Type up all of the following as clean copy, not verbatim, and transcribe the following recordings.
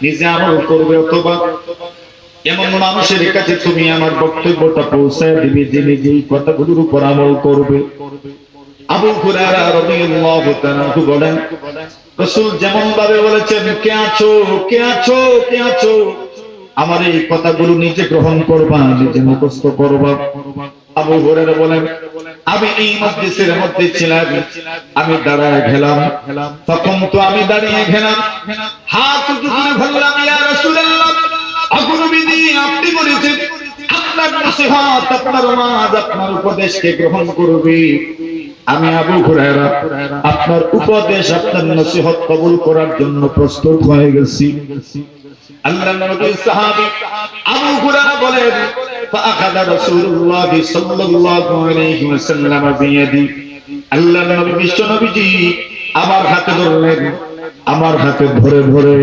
নিজে আমল করবে অথবা এমন মানুষের কাছে তুমি আমার বক্তব্যটা পৌঁছায় দিবে যে নিজেই কথাগুলোর উপর আমল করবে। আবু হুরায়রা রাদিয়াল্লাহু তাআলা বলেন, রাসূল যেমন ভাবে বলেছেন, কে আছো কে আছো কে আছো, আমার এই কথাগুলো নিজে গ্রহণ করবা, নিজে মুখস্থ করবা। আবু হুরায়রা বলেন, আমি এই মজলিসের মধ্যে ছিলাম, আমি দাঁড়ায় গেলাম, তখন তো আমি দাঁড়িয়ে গেলাম, হাত উঁচু করে বললাম, ইয়া রাসূলুল্লাহ, নবীজি আপনি বলেছেন আপনার নসিহত, আপনার ওয়াজ, আপনার উপদেশকে গ্রহণ করবে। আমি আবু হুরায়রা আপনার উপদেশ, আপনার নসিহত কবুল করার জন্য প্রস্তুত হয়ে গেছি। আল্লাহর নবী সাহাবী আবু হুরায়রা বলেন, ফাআখাযা রাসূলুল্লাহ সাল্লাল্লাহু আলাইহি ওয়াসাল্লাম বিয়াদি, আল্লাহর নবী বিশ্ব নবীজি আমার হাতে ধরলেন, আমার হাতে ধরে ধরে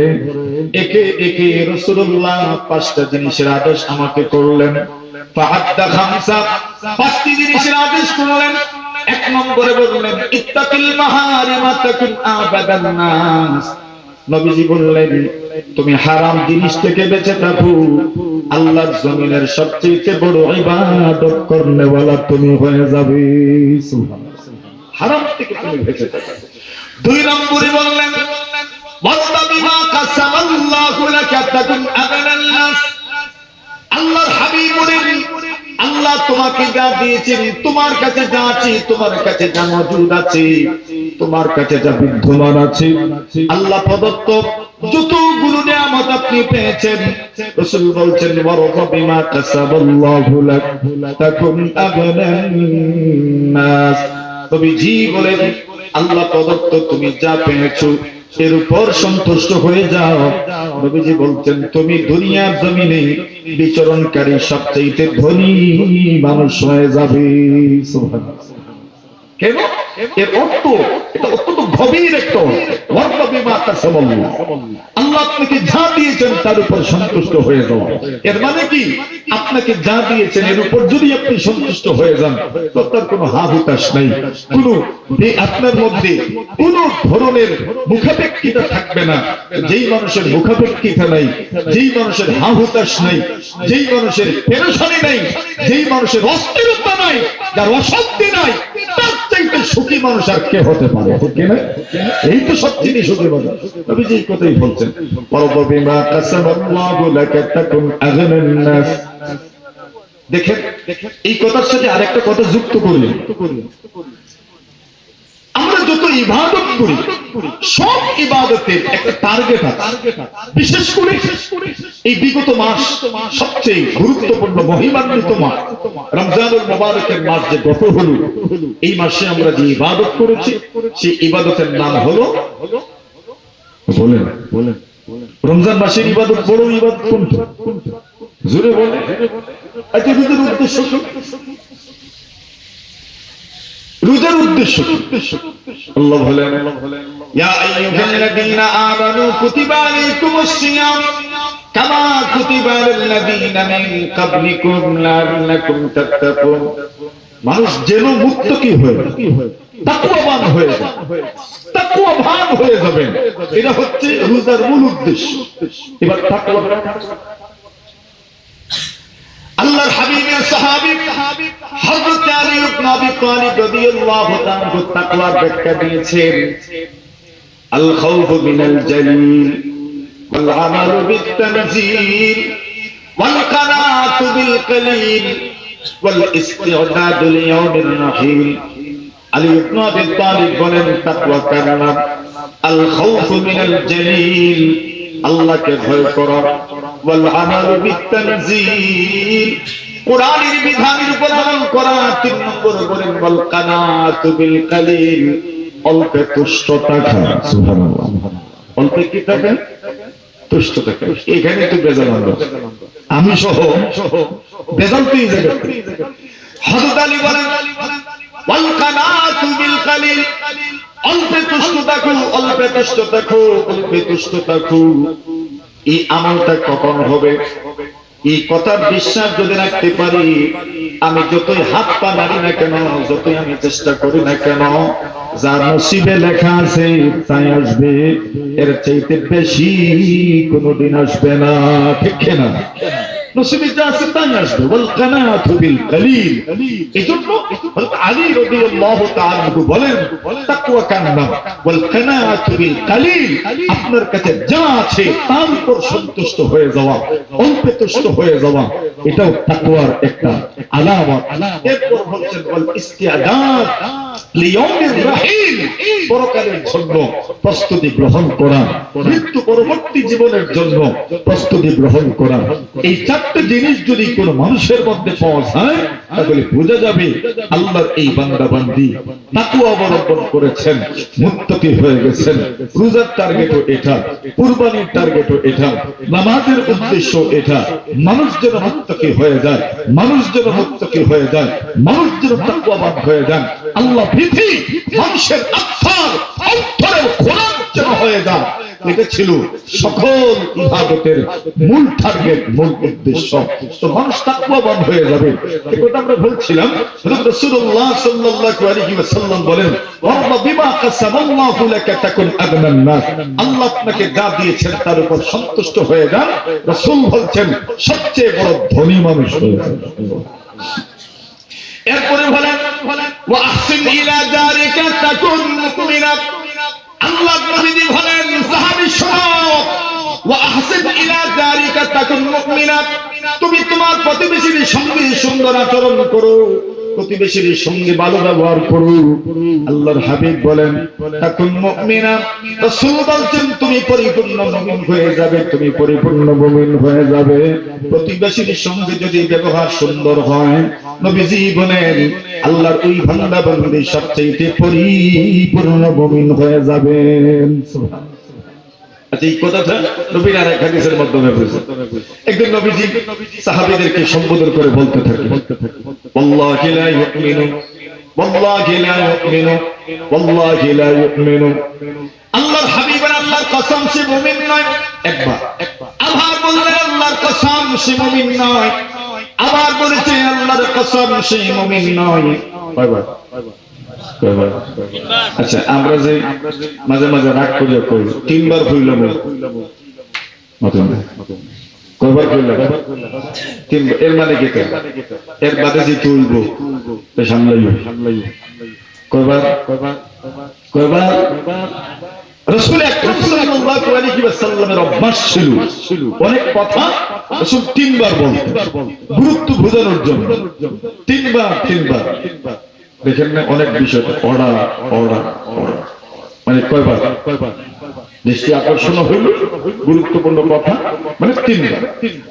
একে একে রাসূলুল্লাহ পাঁচটা জিনিসের আদেশ আমাকে করলেন। ফাআদ্দা খামসা, পাঁচটি জিনিসের আদেশ করলেন। এক নম্বরে বললেন, ইত্তাকিল মাহারিমা তাকুন আবাদান নাস। নবীজি বললেন, তুমি হারাম জিনিস থেকে বেঁচে থাকো, আল্লাহর জমিনের সবচেয়ে বড় ইবাদত করনেওয়ালা তুমি হয়ে যাবে। সুবহানাল্লাহ, হারাম থেকে তুমি বেঁচে থাকো। দুই নম্বরে বললেন, ওয়াত্তাবিমা কাসামাল্লাহু লাকা তাকুন আগানান নাস। আল্লাহর হাবিব বলেন, আল্লাহ তোমাকে যা দিয়েছেন, তোমার কাছে যা আছে, তোমার কাছে যা মজুদ আছে, তোমার কাছে যা বিদ্যমান আছে, আল্লাহ প্রদত্ত যতগুলো নিয়ামত আপনি পেয়েছেন, রাসূল বলছেন, ওয়ারাবিমা কাসাবাল্লাহু লাক তাকুন আগানান নাস। নবীজি বলেন, আল্লাহ প্রদত্ত তুমি যা পেয়েছো এর উপর সন্তুষ্ট হয়ে যাও। নবীজি বলছেন, তুমি দুনিয়ার জমিনে বিচরণকারী সবচেয়ে ধনী মানুষ হয়ে যাবে। সুবহানাল্লাহ। কেন? এর অর্থ এটা অত্যন্ত গভীর একটা অর্থ। আল্লাহ আপনাকে যা দিয়েছেন তার উপর সন্তুষ্ট হয়ে যাওয়া। এর মানে কি, আপনাকে যা দিয়েছেন এর উপর যদি আপনি সন্তুষ্ট হয়ে যান, তো তার কোনো হা হুতাশ নাই, কোনো আপনার মধ্যে কোন ধরনের মুখাপেক্ষিতা থাকবে না। যেই মানুষের মুখাপেক্ষিতা নাই, যেই মানুষের হা হুতাশ নাই, যেই মানুষের পেরেশানি নাই, যেই মানুষের অস্থিরতা নাই, যার অশান্তি নাই, তার চাইতে সুখী মানুষ আর কে হতে পারে? ঠিক না? এই তো সবচেয়ে সুখী মানুষ। নবীজি এই কথাই বলছেন, ওয়ারাবিমা কাসাবাল্লাহু লাকা তাকুন আগানান নাস। দেখেন, এই কথার সাথে আরেকটা কথা যুক্ত করলেন। আমরা যত ইবাদত করি, সব ইবাদতের একটা টার্গেট আছে। বিশেষ করে এই বিগত মাস সবচেয়ে গুরুত্বপূর্ণ মহিমান্বিত মাস রমজানুল মুবারকের মাস যে গত হলো, এই মাসে আমরা যে ইবাদত করেছি সেই ইবাদতের নাম হলো, বলেন রমজান মাসের ইবাদত বড় ইবাদত কোনটা? জোরে বলেন। আচ্ছা, রোজার উদ্দেশ্য আল্লাহ বলেন, ইয়া আইয়ুহাল্লাযীনা আমানু কুতিবা আলাইকুমুস সিয়াম কামা কুতিবা আলাল্লাযীনা মিন ক্বাবলিকুম লাআল্লাকুম তাত্তাকুন। মানুষ যেন মুত্তাকি হয়, তাকওয়াবান হয়ে যায়, তাকওয়াবান হয়ে যাবেন, এটা হচ্ছে রোজার মূল উদ্দেশ্য। এবার তাকওয়া, আল্লাহর হাবিবের সাহাবী হযরত আলী ইবনে আবি তালিব রাদিয়াল্লাহু তাআলা তাকওয়ার ব্যাখ্যা দিয়েছেন, আল খাউফু মিনাল জালিল ওয়াল আমালু বিত তানজিল ওয়াল কানাতু বিল কলিল ওয়াল ইস্তি'দাদু লিয়াউমির রাহিল। আলী ইবনে আবি তালিব বলেন, তাকওয়া কার নাম আল খাউফু মিনাল জালিল, আল্লাহকে ভয় করা, ওয়াল আমালু বিত তানজিল, কোরআনের বিধানের উপর আমল করা। 3 নম্বর বলেন, ওয়াল কানাতু বিল কলিল, অল্পে তুষ্ট থাকা। সুবহানাল্লাহ। অল্পে কি থাকা? তুষ্ট থাকা। এখানে তো বেজাল আমরা, আমি সহ বেজাল তো এই জায়গা। হযরত আলী বলেন, ওয়াল কানাতু বিল কলিল, অল্পে তুষ্ট থাকো, অল্পে তুষ্ট থাকো, অল্পে তুষ্ট থাকো। এই আমলটা কখন হবে? এই কথার বিশ্বাস যদি রাখতে পারি, আমি যতই হাত পা নাড়ি না কেন, যতই আমি চেষ্টা করি না কেন, যার নসিবে লেখা আছে তাই আসবে, এর চাইতে বেশি কোনোদিন আসবে না। ঠিক না? নসিবে যা আছে তাই আসবে। ওয়াল কানাতু বিল কালিল। এজন্য হযরত আলী রাদিয়াল্লাহু তাআলা বলেন, তাকওয়া কার নাম ওয়াল কানাতু বিল কালিল, আপনার কাছে যা আছে তার উপর সন্তুষ্ট হয়ে যাওয়া, অল্পে তুষ্ট হয়ে যাওয়া, এটাও তাকওয়ার একটা আলামত। এরপর বলছেন ওয়াল ইস্তিআদাদ লিয়াউমির রাহিল, পরকালের জন্য প্রস্তুতি গ্রহণ করা, মৃত্যু পরবর্তী জীবনের জন্য প্রস্তুতি গ্রহণ করা। এই চারটি জিনিস যদি কোনো মানুষের মধ্যে পাওয়া যায়, তাহলে বোঝা যাবে আল্লাহর এই বান্দা বান্দি তাকওয়া অবলম্বন করেছেন, মুত্তাকি হয়ে গেছেন। রোজার টার্গেটও এটা, কুরবানির টার্গেটও এটা, নামাজের উদ্দেশ্য এটা। মানুষ যেন মুত্তাকি হয়ে যায়, মানুষ যেন মুত্তাকি হয়ে যায়, মানুষ যেন তাকওয়াবান হয়ে যান। আল্লাহ ভীতি মানুষের আত্মার অন্তরের খোরাক যেন হয়ে যায়, এটা ছিল সকল ইবাদতের মূল টার্গেট, মূল উদ্দেশ্য। তো মানুষ তাকওয়াবান হয়ে যাবে। এই কথা আমরা বলছিলাম, রাসূলুল্লাহ সাল্লাল্লাহু আলাইহি ওয়াসাল্লাম বলেন, ওয়া বিমা কাসাবাল্লাহু লাকা তাকুন আগনান নাস, আল্লাহ আপনাকে যা দিয়েছেন তার উপর সন্তুষ্ট হয়ে যান। রাসূল বলছেন সবচেয়ে বড় ধনী মানুষ হয়ে যান। এরপরে বলেন ওয়া আহসিন ইলা দারিকা তাকুন মুমিনা, আল্লাহ নবী বলেন সাহাবী শোনো, ওয়া আহসিন ইলা দারিকা তাকুন মুমিনা, তুমি তোমার প্রতিবেশীর সঙ্গে সুন্দর আচরণ করো, প্রতিবেশীর সঙ্গে ভালো ব্যবহার করো। আল্লাহর হাবিব বলেন তাকুন মুমিনা, রাসূল বলেন তুমি পরিপূর্ণ মুমিন হয়ে যাবে, তুমি পরিপূর্ণ মুমিন হয়ে যাবে। প্রতিবেশীর সঙ্গে যদি ব্যবহার সুন্দর হয়, নবীজি বলেন আল্লাহর ওই বান্দা বান্দি সবচেয়ে পরিপূর্ণ মুমিন হয়ে যাবেন। আচ্ছা, এই কথাটা নবীর আরেক হাদিসের মাধ্যমে বলেছেন। একদিন নবীজি সাহাবীদেরকে সম্বোধন করে বলতে থাকেন, ওয়াল্লাহি লা ইউমিনু, ওয়াল্লাহি লা ইউমিনু, ওয়াল্লাহি লা ইউমিনু। আল্লাহর হাবিবের আল্লাহর কসম সে মুমিন নয়। একবার আবার বললেন আল্লাহর কসম সে মুমিন নয়। আবার বলেছে আল্লাহর কসম সে মুমিন নয়। কয়বার? আচ্ছা, আমরা যে মাঝে মাঝে রাগ করিয়া কই, তিনবার কইলাম, কয়বার কইলাম? তিনবার। এর মানে কি? এর বাদে যে তুলব সামলাইও। কয়বার? কয়বার? রাসূল আকরাম সাল্লাল্লাহু আলাইহি ওয়াসাল্লামের অভ্যাস ছিল অনেক কথা রাসূল তিনবার বলতেন, গুরুত্ব বোঝানোর জন্য। তিনবার। দেখেন না অনেক বিষয় পড়া মানে কয়বার? দৃষ্টি আকর্ষণ হইল, গুরুত্বপূর্ণ কথা মানে তিনবার।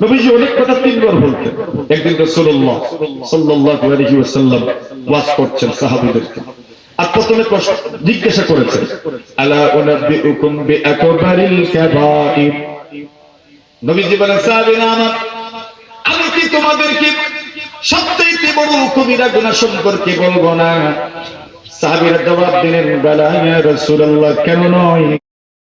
নবীজি অনেক কথা তিনবার বলতেন। একদিন রাসূলুল্লাহ সাল্লাল্লাহু আলাইহি ওয়াসাল্লাম ওয়াজ করছেন সাহাবীদেরকে, আর প্রথমে জিজ্ঞাসা করেছেন, আলা উনাব্বিউকুম বিআকবারিল কাবাইর। নবীজি বলেন, সাহাবীরা আমার, আমি কি তোমাদেরকে সবচেয়ে বড় কবিরা গুনাহ সম্পর্কে বলবো না? সাহাবীরা জবাব দিলেন, বালা ইয়া রাসূলুল্লাহ, কেন নয়?